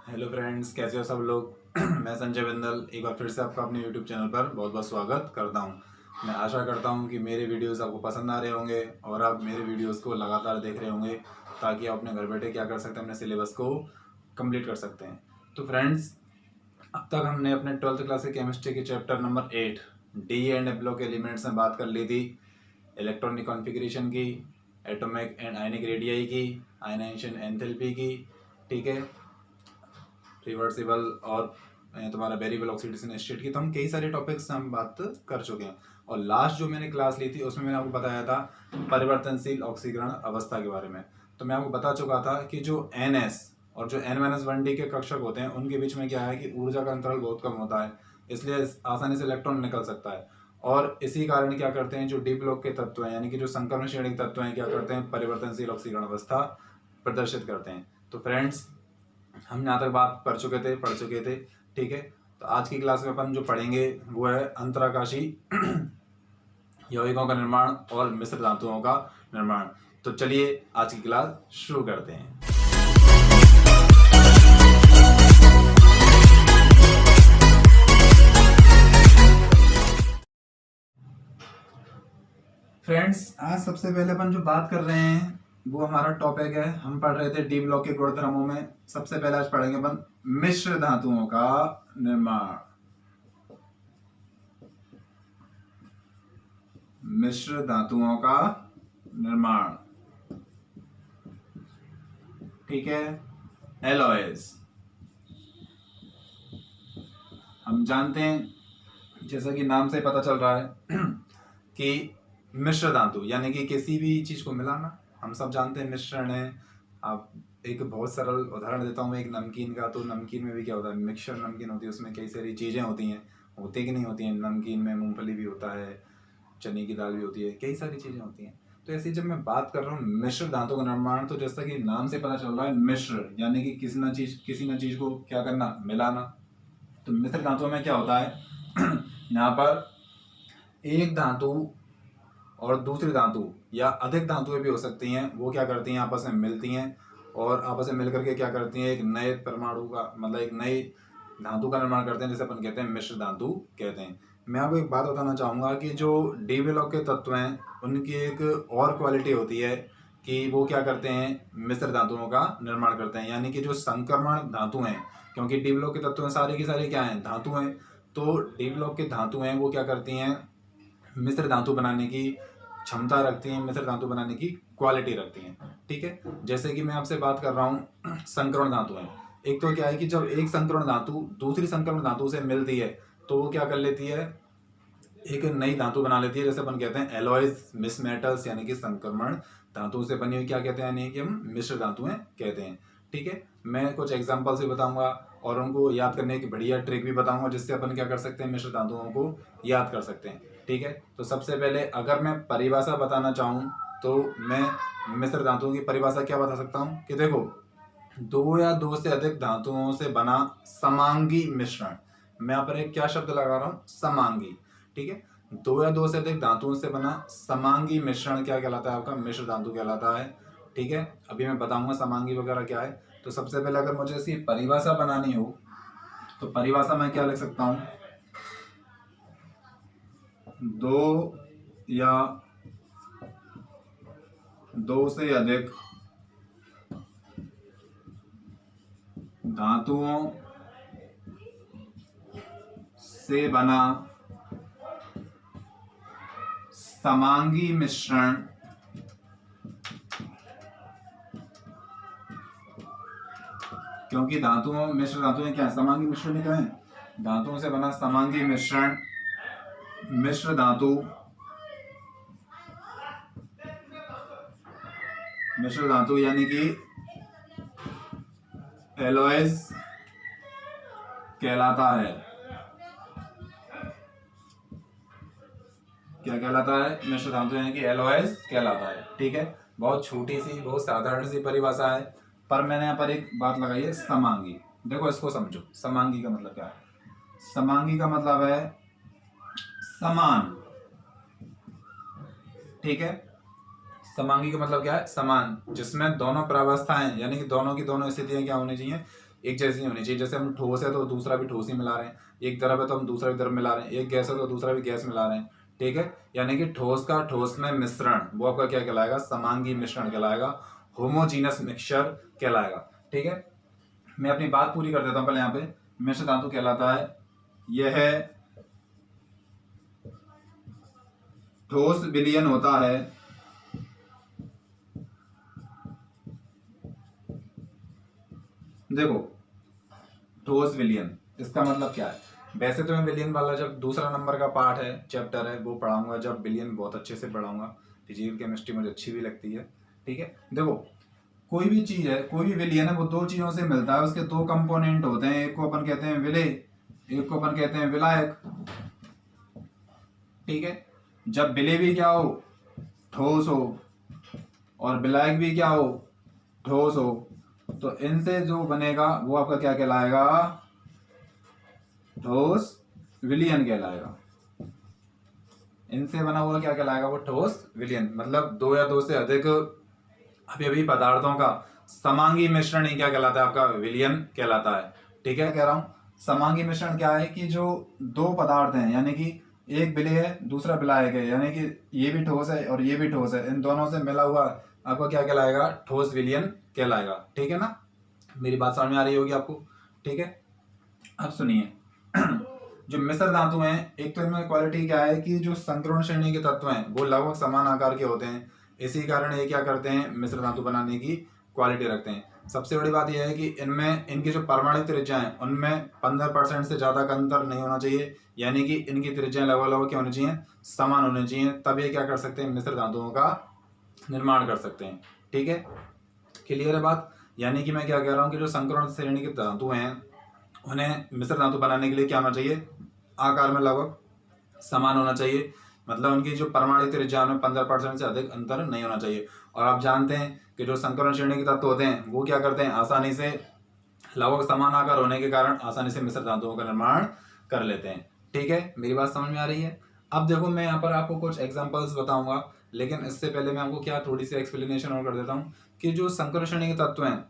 Hello friends, कैसे हो सब लोग। मैं संजय बिंदल एक बार फिर से आपका अपने यूट्यूब चैनल पर बहुत बहुत स्वागत करता हूं। मैं आशा करता हूं कि मेरे वीडियोस आपको पसंद आ रहे होंगे और आप मेरे वीडियोस को लगातार देख रहे होंगे ताकि आप अपने घर बैठे क्या कर सकते हैं, अपने सिलेबस को कंप्लीट कर सकते हैं। तो फ्रेंड्स, अब तक हमने अपने 12th क्लास के केमिस्ट्री के chapter number 8 D and block elements में बात कर ली थी। इलेक्ट्रॉनिक कॉन्फ़िगरेशन की, एटॉमिक एंड आयनिक रेडियाई की, आयनाइजेशन एंथैल्पी की, ठीक है, रिवर्सिबल और तुम्हारा वेरिएबल ऑक्सीडेशन स्टेट की। तो हम कई सारे टॉपिक्स हम बात कर चुके हैं और लास्ट जो मैंने क्लास ली थी उसमें मैंने आपको बताया था परिवर्तनशील ऑक्सीकरण अवस्था के बारे में। तो मैं आपको बता चुका था कि जो NS और जो N-1D के कक्षक होते हैं उनके बीच में क्या है कि ऊर्जा का अंतराल बहुत कम होता है, इसलिए आसानी से इलेक्ट्रॉन निकल सकता है। और इसी कारण क्या करते हैं, जो डी ब्लॉक के तत्व हैं यानी कि जो संक्रमण श्रेणी के तत्व हैं, क्या करते हैं, परिवर्तनशील ऑक्सीकरण अवस्था प्रदर्शित करते हैं। तो फ्रेंड्स, हम यहाँ तक बात पढ़ चुके थे, ठीक है। तो आज की क्लास में अपन जो पढ़ेंगे वो है अंतराकाशी यौगिकों का निर्माण और मिश्र धातुओं का निर्माण। तो चलिए आज की क्लास शुरू करते हैं। फ्रेंड्स, आज सबसे पहले अपन जो बात कर रहे हैं वो हमारा टॉपिक है, हम पढ़ रहे थे डी ब्लॉक के गुणधर्मों में। सबसे पहले आज पढ़ेंगे अपन मिश्र धातुओं का निर्माण। मिश्र धातुओं का निर्माण, ठीक है, एलॉयज। हम जानते हैं, जैसा कि नाम से पता चल रहा है कि मिश्र धातु यानी कि किसी भी चीज को मिलाना, हम सब जानते हैं मिश्रण है। आप एक बहुत सरल उदाहरण देता हूँ एक नमकीन का। तो नमकीन में भी क्या होता है, मिक्सचर नमकीन होती है, उसमें कई सारी चीजें होती हैं, होती कि नहीं होती हैं। नमकीन में मूंगफली भी होता है, चने की दाल भी होती है, कई सारी चीजें होती हैं। तो ऐसी जब मैं बात कर रहा हूँ मिश्र धातु का निर्माण, तो जैसा कि नाम से पता चल रहा है मिश्र यानी कि किसी न चीज को क्या करना, मिलाना। तो मिश्र धातुओं में क्या होता है यहाँ पर एक धातु और दूसरी धातु या अधिक धातुएं भी हो सकती हैं, वो क्या करती हैं, आपस में मिलती हैं और आपस में मिलकर के क्या करती हैं, एक नए परमाणु का मतलब एक नई धातु का निर्माण करते हैं, जिसे अपन कहते हैं मिश्र धातु कहते हैं। मैं आपको एक बात बताना चाहूँगा कि जो डी ब्लॉक के तत्व हैं उनकी एक और क्वालिटी होती है कि वो क्या करते हैं, मिश्र धातुओं का निर्माण करते हैं। यानी कि जो संक्रमण धातु हैं, क्योंकि डी ब्लॉक के तत्व हैं सारे की सारे क्या हैं, धातु हैं। तो डी ब्लॉक के धातु हैं वो क्या करती हैं, मिश्र धातु बनाने की क्षमता रखती हैं, मिश्र धातु बनाने की क्वालिटी रखती हैं, ठीक है। जैसे कि मैं आपसे बात कर रहा हूँ संकरण धातु है। एक तो क्या है कि जब एक संकरण धातु दूसरी संकरण धातु से मिलती है तो वो क्या कर लेती है, एक नई धातु बना लेती है, जैसे अपन कहते हैं एलॉयज मिस मेटल्स यानी कि संक्रमण धातु से बनी हुई क्या कहते हैं, यानी कि हम मिश्र धातुएं कहते हैं, ठीक है। मैं कुछ एग्जांपल्स भी बताऊंगा और उनको याद करने की बढ़िया ट्रिक भी बताऊंगा, जिससे अपन क्या कर सकते हैं, मिश्र धातुओं को याद कर सकते हैं, ठीक है। तो सबसे पहले अगर मैं परिभाषा बताना चाहूँ तो मैं मिश्र धातुओं की परिभाषा क्या बता सकता हूँ कि देखो, दो या दो से अधिक धातुओं से बना समांगी मिश्रण। मैं यहाँ पर एक क्या शब्द लगा रहा हूँ, समांगी, ठीक है। दो या दो से अधिक धातुओं से बना समांगी मिश्रण क्या कहलाता है, आपका मिश्र धातु कहलाता है, ठीक है। अभी मैं बताऊंगा समांगी वगैरह क्या है। तो सबसे पहले अगर मुझे इसकी परिभाषा बनानी हो तो परिभाषा मैं क्या लिख सकता हूं, दो या दो से अधिक धातुओं से बना समांगी मिश्रण क्योंकि धातुओं मिश्र धातुएं क्या है, समांगी मिश्रण क्या है, धातुओं से बना समांगी मिश्रण मिश्र धातु यानी कि एलॉयज कहलाता है। क्या कहलाता है, मिश्र धातु यानी कि एलॉयज कहलाता है, ठीक है। बहुत छोटी सी बहुत साधारण सी परिभाषा है, पर मैंने यहाँ पर एक बात लगाई है समांगी। देखो इसको समझो, समांगी का मतलब क्या है, समांगी का मतलब है समान, ठीक है। समांगी का मतलब क्या है, समान, जिसमें दोनों प्रावस्थाएं यानी कि दोनों की दोनों स्थितियां क्या होनी चाहिए, एक जैसी नहीं होनी चाहिए। जैसे हम ठोस है तो दूसरा भी ठोस ही मिला रहे हैं, एक द्रव है तो हम दूसरा भी द्रव मिला रहे हैं, एक गैस है तो दूसरा भी गैस मिला रहे हैं, ठीक है। यानी कि ठोस का ठोस में मिश्रण वो आपका क्या कहलाएगा, समांगी मिश्रण कहलाएगा, होमोजीनस मिक्सचर कहलाएगा, ठीक है। मैं अपनी बात पूरी कर देता हूं पहले। यहाँ पे मिश्र धातु कहलाता है, यह है ठोस विलयन होता है, देखो ठोस विलयन इसका मतलब क्या है। वैसे तो मैं विलयन वाला जब दूसरा नंबर का पार्ट है, चैप्टर है, वो पढ़ाऊंगा जब विलयन बहुत अच्छे से पढ़ाऊंगा। फिजिकल केमिस्ट्री मुझे अच्छी भी लगती है, ठीक है। देखो कोई भी चीज है, कोई भी विलयन है, वो दो चीजों से मिलता है, उसके दो कंपोनेंट होते हैं, एक को अपन कहते हैं विलेय, एक को अपन कहते हैं विलायक, ठीक है। जब विलेय भी क्या हो, ठोस हो, और विलायक भी क्या हो, ठोस हो, तो इनसे जो बनेगा वो आपका क्या कहलाएगा, ठोस विलयन कहलाएगा। इनसे बना हुआ क्या कहलाएगा, वो ठोस विलयन। मतलब दो या दो से अधिक अभी पदार्थों का समांगी मिश्रण ही क्या कहलाता है, आपका विलयन कहलाता है, ठीक है। कह रहा हूं समांगी मिश्रण क्या है कि जो दो पदार्थ हैं, यानी कि एक विलेय है दूसरा विलायक है, यानी कि ये भी ठोस है और ये भी ठोस है, इन दोनों से मिला हुआ आपको क्या कहलाएगा, ठोस विलयन कहलाएगा, ठीक है ना। मेरी बात समझ में आ रही होगी आपको, ठीक है। अब सुनिए जो मिश्र धातु हैं, एक तो इनमें क्वालिटी क्या है कि जो संकरण श्रेणी के तत्व हैं वो लगभग समान आकार के होते हैं, इसी कारण ये क्या करते हैं, मिश्र धातु बनाने की क्वालिटी रखते हैं। सबसे बड़ी बात यह है कि इनमें इनकी जो परमाणु त्रिज्या है उनमें 15% से ज्यादा का अंतर नहीं होना चाहिए, यानी कि इनकी त्रिज्या लगभग लगभग क्या होनी चाहिए, समान होनी चाहिए, तब ये क्या कर सकते हैं, मिश्र धातुओं का निर्माण कर सकते हैं, ठीक है। क्लियर है बात। यानी कि मैं क्या कह रहा हूँ कि जो संकरण श्रेणी के धातु हैं उन्हें मिश्र धातु बनाने के लिए क्या होना चाहिए, आकार में लगभग समान होना चाहिए, मतलब उनकी जो परमाणु त्रिज्या में 15% से अधिक अंतर नहीं होना चाहिए। और आप जानते हैं कि जो संकरण श्रेणी के तत्व होते हैं वो क्या करते हैं, आसानी से लगभग समान आकार होने के कारण आसानी से मिश्र धातुओं का निर्माण कर लेते हैं, ठीक है। मेरी बात समझ में आ रही है। अब देखो मैं यहाँ पर आपको कुछ एग्जांपल्स बताऊंगा, लेकिन इससे पहले मैं आपको क्या थोड़ी सी एक्सप्लेनेशन और कर देता हूँ कि जो संकरण श्रेणी के तत्व हैं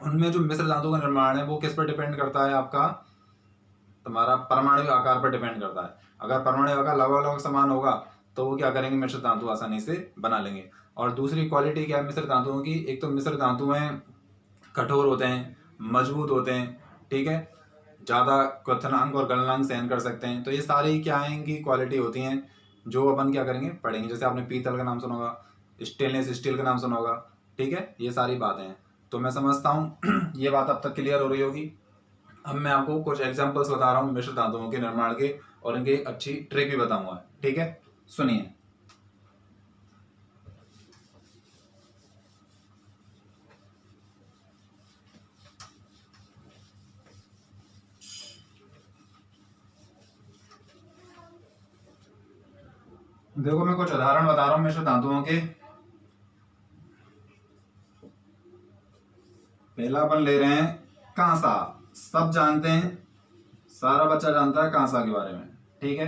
उनमें जो मिश्र धातु का निर्माण है वो किस पर डिपेंड करता है, आपका तुम्हारा परमाणु आकार पर डिपेंड करता है। अगर परमाणु आकार लगभग लगभग समान होगा तो वो क्या करेंगे, मिश्र धातु आसानी से बना लेंगे। और दूसरी क्वालिटी क्या है मिश्र धातुओं की, एक तो मिश्र धातुएं कठोर होते हैं, मजबूत होते हैं, ठीक है, ज्यादा क्वथनांक और गलनांक सहन कर सकते हैं। तो ये सारी क्या है, इनकी क्वालिटी होती हैं जो अपन क्या करेंगे, पढ़ेंगे। जैसे आपने पीतल का नाम सुना होगा, स्टेनलेस स्टील का नाम सुना होगा, ठीक है, ये सारी बातें हैं। तो मैं समझता हूँ ये बात अब तक क्लियर हो रही होगी। अब मैं आपको कुछ एग्जांपल्स बता रहा हूँ मिश्र धातुओं के निर्माण के, और इनकी अच्छी ट्रिक भी बताऊंगा, ठीक है। सुनिए देखो मैं कुछ उदाहरण बता रहा हूँ मिश्र धातुओं के। पहला अपन ले रहे हैं कांसा। सब जानते हैं, सारा बच्चा जानता है कांसा के बारे में, ठीक है।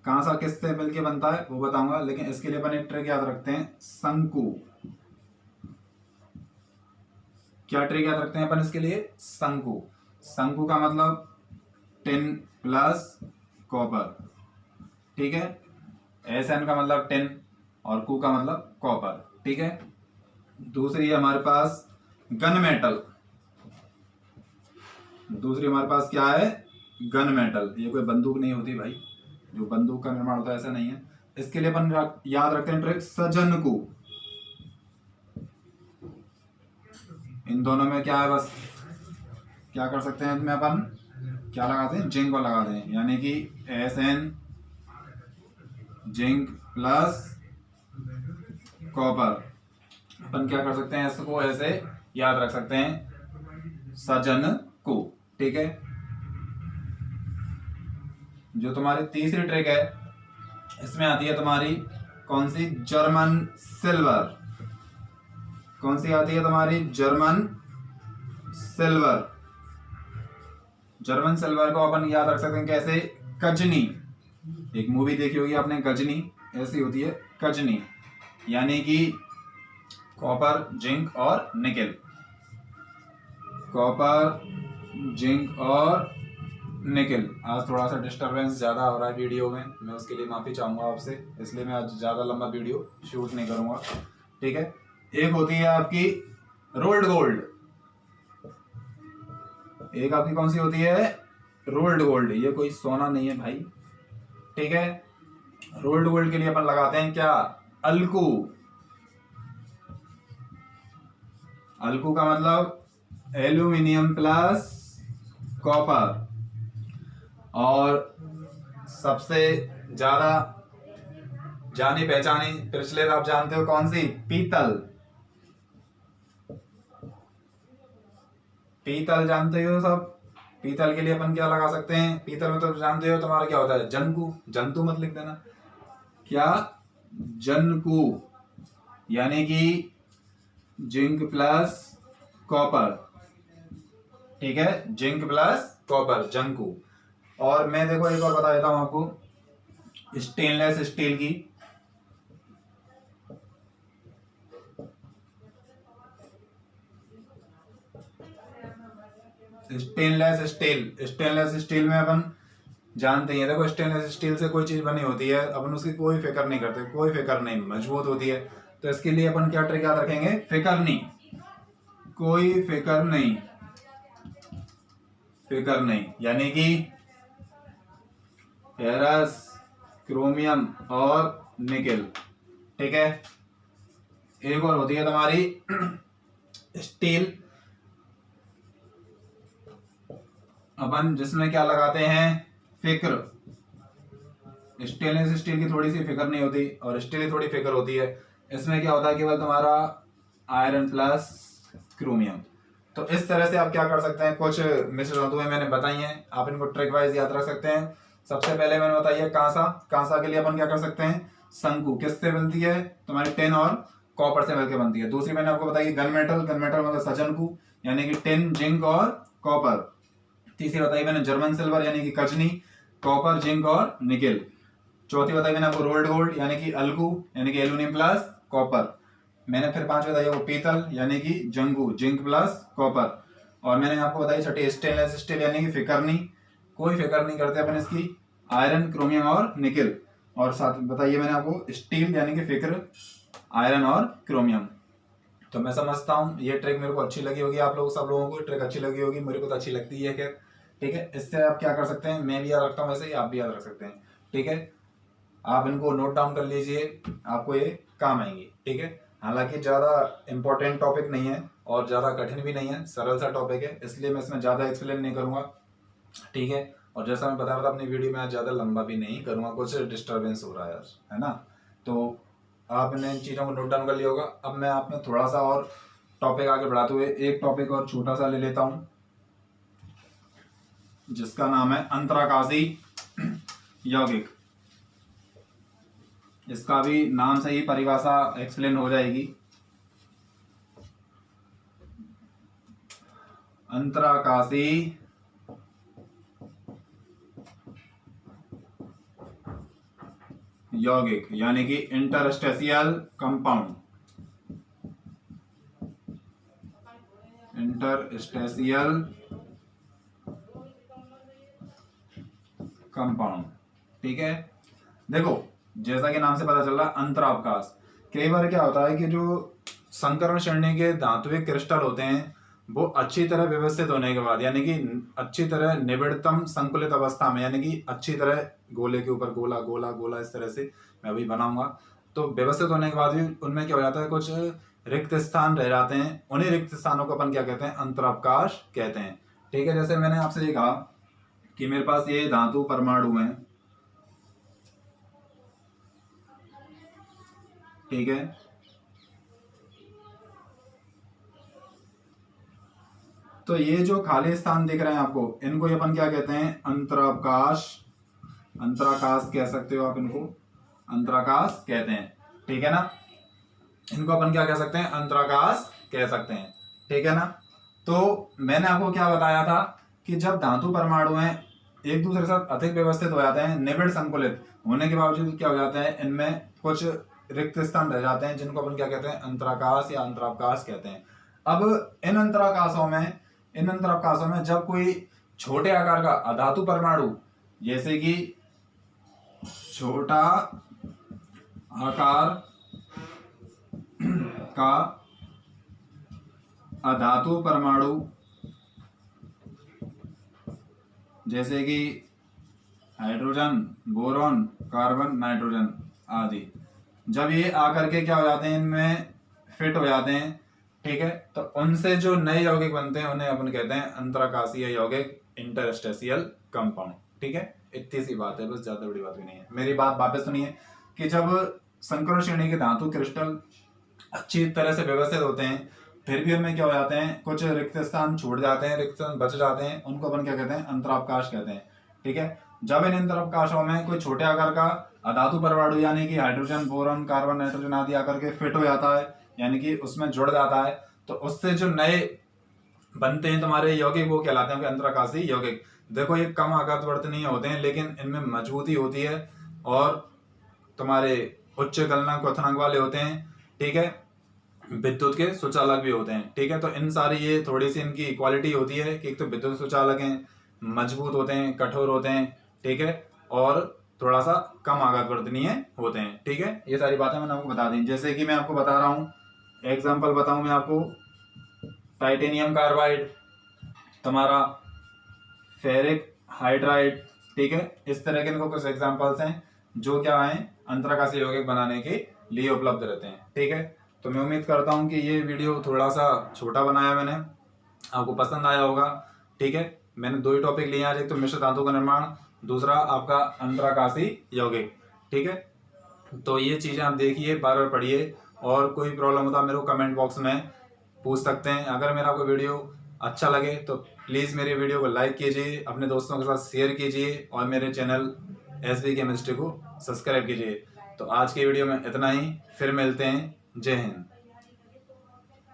कांसा किससे मिलके बनता है वो बताऊंगा, लेकिन इसके लिए अपन एक ट्रिक याद रखते हैं, शंकु। क्या ट्रिक याद रखते हैं अपन इसके लिए, शंकु। शंकु का मतलब टिन प्लस कॉपर, ठीक है। SN का मतलब टिन और कु का मतलब कॉपर, ठीक है। दूसरी है हमारे पास गन मेटल। दूसरी हमारे पास क्या है, गन मेटल। ये कोई बंदूक नहीं होती भाई, जो बंदूक का निर्माण होता है ऐसा नहीं है। इसके लिए अपन याद रखते हैं ट्रिक सजनकु। इन दोनों में क्या है, बस क्या कर सकते हैं इसमें अपन, क्या लगाते हैं, जिंक को लगाते हैं, यानी कि SN जिंक प्लस कॉपर। अपन क्या कर सकते हैं, इसको ऐसे याद रख सकते हैं, सजन को, ठीक है। जो तुम्हारी तीसरी ट्रिक है इसमें आती है तुम्हारी कौन सी, जर्मन सिल्वर। कौन सी आती है तुम्हारी, जर्मन सिल्वर। जर्मन सिल्वर को अपन याद रख सकते हैं कैसे, कजनी। एक मूवी देखी होगी आपने, गजनी, ऐसी होती है कजनी, यानी कि कॉपर जिंक और निकेल। कॉपर जिंक और निकल। आज थोड़ा सा डिस्टरबेंस ज़्यादा हो रहा है वीडियो में, मैं उसके लिए माफ़ी चाहूँगा आपसे, इसलिए मैं आज ज़्यादा लंबा वीडियो शूट नहीं करूँगा, ठीक है। एक होती है आपकी रोल्ड गोल्ड, एक आपकी कौन सी होती है, रोल्ड गोल्ड। ये कोई सोना नहीं है भाई, ठीक है। रोल्ड गोल्ड के लिए अपन लगाते हैं क्या, अल्कू। अल्कू का मतलब एल्यूमिनियम प्लस कॉपर। और सबसे ज्यादा जानी पहचानी ब्रेसलेट आप जानते हो कौन सी, पीतल। पीतल जानते हो सब। पीतल के लिए अपन क्या लगा सकते हैं, पीतल में तो जानते हो तुम्हारा क्या होता है, जंकु। जंतु मत लिख देना, क्या, जंकु, यानी कि जिंक प्लस कॉपर, ठीक है, जिंक प्लस कॉपर, जंकु। और मैं देखो एक और बता देता हूं आपको, स्टेनलेस स्टील की, स्टेनलेस स्टील में अपन जानते हैं, देखो स्टेनलेस स्टील से कोई चीज बनी होती है, अपन उसकी कोई फिक्र नहीं करते, कोई फिक्र नहीं, मजबूत होती है। तो इसके लिए अपन क्या ट्रिक याद रखेंगे, फिक्र नहीं, कोई फिक्र नहीं, फिक्र नहीं, यानी कि फेरस, क्रोमियम और निकेल, ठीक है। एक और होती है तुम्हारी स्टील, अपन जिसमें क्या लगाते हैं, फिक्र। स्टेनलेस स्टील की थोड़ी सी फिक्र नहीं होती और स्टील की थोड़ी फिक्र होती है। इसमें क्या होता है, केवल तुम्हारा आयरन प्लस क्रोमियम। तो इस तरह से आप क्या कर सकते हैं, कुछ मिश्र धातुएं मैंने बताई हैं, आप इनको ट्रिक वाइज याद रख सकते हैं। सबसे पहले मैंने बताई है कांसा। कांसा के लिए अपन क्या कर सकते हैं, शंकु किससे बनती है, तुम्हारी टिन और कॉपर से मिलकर बनती है। दूसरी मैंने आपको बताई गन मेटल, गन मेटल मतलब सजनकु, यानी कि टिन, जिंक और कॉपर। तीसरी बताई मैंने जर्मन सिल्वर, यानी कि कजनी, कॉपर, जिंक और निकेल। चौथी बताई मैंने आपको रोल्ड गोल्ड, यानी कि अल्कू, यानी कि एल्यूमिनियम प्लस कॉपर। मैंने फिर पांच बताई आपको पीतल, यानी कि जंगू, जिंक प्लस कॉपर। और मैंने आपको बताई छठी स्टेनलेस स्टील, यानी कि फिकर नहीं, कोई फिक्र नहीं करते अपन इसकी, आयरन, क्रोमियम और निकेल। और साथ बताइए मैंने आपको स्टील, यानी कि फिक्र, आयरन और क्रोमियम। तो मैं समझता हूँ ये ट्रिक मेरे को अच्छी लगी होगी, आप लोग सब लोगों को ट्रिक अच्छी लगी होगी, मेरे को तो अच्छी लगती है खैर, ठीक है। इससे आप क्या कर सकते हैं, मैं भी याद रखता हूँ, वैसे ही आप भी याद रख सकते हैं, ठीक है। आप इनको नोट डाउन कर लीजिए, आपको ये काम आएंगी, ठीक है। हालांकि ज्यादा इंपॉर्टेंट टॉपिक नहीं है और ज्यादा कठिन भी नहीं है, सरल सा टॉपिक है, इसलिए मैं इसमें ज्यादा एक्सप्लेन नहीं करूंगा, ठीक है। और जैसा मैं बता रहा था अपनी वीडियो में आज ज्यादा लंबा भी नहीं करूंगा, कुछ डिस्टरबेंस हो रहा है ना। तो आपने इन चीजों को नोट डाउन कर लिया होगा। अब मैं आपने थोड़ा सा और टॉपिक आगे बढ़ाते हुए एक टॉपिक और छोटा सा ले लेता हूं, जिसका नाम है अंतराकाशी यौगिक। इसका भी नाम से ही परिभाषा एक्सप्लेन हो जाएगी। अंतराकाशी यौगिक, यानी कि इंटरस्टेशियल कंपाउंड, इंटरस्टेशियल कंपाउंड, ठीक है। देखो जैसा कि नाम से पता चल रहा है अंतरावकाश, कई बार क्या होता है कि जो संकरण श्रेणी के धात्विक क्रिस्टल होते हैं वो अच्छी तरह व्यवस्थित होने के बाद, यानी कि अच्छी तरह निबिड़तम संकुलित अवस्था में, यानी कि अच्छी तरह गोले के ऊपर गोला गोला गोला इस तरह से मैं अभी बनाऊंगा, तो व्यवस्थित होने के बाद भी उनमें क्या हो जाता है, कुछ रिक्त स्थान रह जाते हैं, उन्हीं रिक्त स्थानों को अपन क्या कहते हैं, अंतरावकाश कहते हैं, ठीक है। जैसे मैंने आपसे ये कहा कि मेरे पास ये धातु परमाणु है, ठीक है, तो ये जो खाली स्थान दिख रहे हैं आपको, इनको अपन क्या कहते हैं, अंतरावकाश, अंतराकाश कह सकते हो आप इनको, अंतराकाश कहते हैं, ठीक है ना। इनको अपन क्या कह सकते हैं, अंतराकाश कह सकते हैं, ठीक है ना। तो मैंने आपको क्या बताया था कि जब धातु परमाणु हैं एक दूसरे के साथ अधिक व्यवस्थित हो जाते हैं, निबिड़ संकुलित होने के बावजूद क्या हो जाता है, इनमें कुछ रिक्त स्थान रह जाते हैं, जिनको अपन क्या कहते हैं, अंतराकाश या अंतरावकाश कहते हैं। अब इन अंतराकाशों में इन अंतरावकाशों में जब कोई छोटे आकार का अधातु परमाणु, जैसे कि छोटा आकार का अधातु परमाणु, जैसे कि हाइड्रोजन, बोरॉन, कार्बन, नाइट्रोजन आदि, जब ये आकर के क्या हो जाते हैं, इनमें फिट हो जाते हैं, ठीक है, तो उनसे जो नए यौगिक बनते हैं उन्हें अपन कहते हैं अंतराकाशीय यौगिक, इंटरस्टेशियल कंपाउंड। ठीक है, इतनी सी बात है, बस ज्यादा बड़ी बात भी नहीं है। मेरी बात वापस सुनिए कि जब संकर श्रेणी के धातु क्रिस्टल अच्छी तरह से व्यवस्थित होते हैं, फिर भी उनमें क्या हो जाते हैं, कुछ रिक्त स्थान छूट जाते हैं, रिक्त स्थान बच जाते हैं, उनको अपन क्या कहते हैं, अंतरावकाश कहते हैं। ठीक है, जब इन अंतरावकाशों में कोई छोटे आकार का अधातु परमाणु यानी कि हाइड्रोजन, बोरॉन, कार्बन, नाइट्रोजन आदि आकर के फिट हो जाता है, यानी कि उसमें जुड़ जाता है, तो उससे जो नए बनते हैं तुम्हारे यौगिक, वो कहलाते हैं अंतराकाशीय यौगिक। देखो ये कम आघातवर्धनीय होते हैं, लेकिन इनमें मजबूती होती है और तुम्हारे उच्च गलनांक क्वथनांक वाले होते हैं। ठीक है, विद्युत के सुचालक भी होते हैं। ठीक है, तो इन सारी ये थोड़ी सी इनकी क्वालिटी होती है कि एक तो विद्युत सुचालक हैं, मजबूत होते हैं, कठोर होते हैं, ठीक है, और थोड़ा सा कम आघातवर्धनीय होते हैं। ठीक है, ये सारी बातें मैंने आपको बता दी। जैसे कि मैं आपको बता रहा हूँ, एग्जाम्पल बताऊं मैं आपको, टाइटेनियम कार्बाइड, तुम्हारा फेरिक हाइड्राइड, ठीक है, इस तरह के इनको कुछ एग्जांपल्स हैं जो क्या है, अंतराकाशीय यौगिक बनाने के लिए उपलब्ध रहते हैं। ठीक है, तो मैं उम्मीद करता हूं कि ये वीडियो थोड़ा सा छोटा बनाया मैंने, आपको पसंद आया होगा। ठीक है, मैंने दो ही टॉपिक लिए आज, एक तो मिश्र धातु का निर्माण, दूसरा आपका अंतराकाशीय यौगिक। ठीक है, तो ये चीजें आप देखिए, बार बार पढ़िए, और कोई प्रॉब्लम होता है मेरे को कमेंट बॉक्स में पूछ सकते हैं। अगर मेरा कोई वीडियो अच्छा लगे तो प्लीज़ मेरे वीडियो को लाइक कीजिए, अपने दोस्तों के साथ शेयर कीजिए, और मेरे चैनल SB केमिस्ट्री को सब्सक्राइब कीजिए। तो आज की वीडियो में इतना ही, फिर मिलते हैं। जय हिंद।